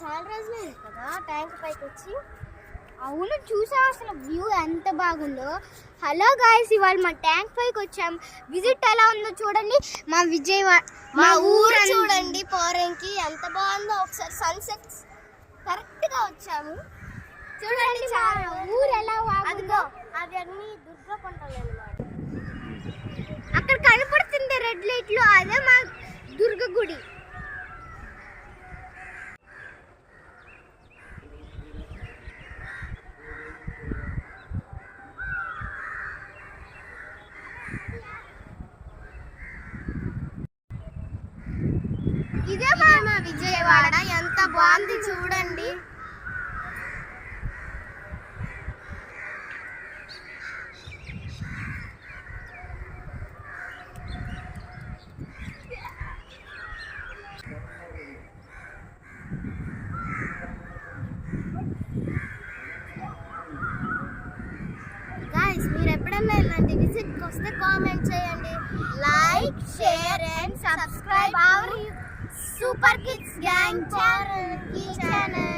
చాలా రోజులు కదా ట్యాంక్ పైకి వచ్చి. అవును, చూసా అసలు వ్యూ ఎంత బాగుందో. హలో గాయ్స్, ఇవాళ మా ట్యాంక్ పైకి వచ్చాం. విజిట్ ఎలా ఉందో చూడండి. మా విజయవాడ మా ఊరు చూడండి, పోరంకి ఎంత బాగుందో. ఒకసారి సన్సెట్ కరెక్ట్ గా వచ్చాము చూడండి. చాలా ఊరు ఎలా బాగుందో. అది అన్ని దుర్గా కొండలు అన్నమాట. అక్కడ కనపడుతుంది రెడ్ లైట్ లో, అదే మా దుర్గ గుడి. ఇదే మా విజయవాడ, ఎంత బాగుంది చూడండి. గైస్, మీరు ఎప్పుడన్నా ఇలాంటి విజిట్కి వస్తే కామెంట్ చేయండి. Like, share and subscribe our super kids gang channel.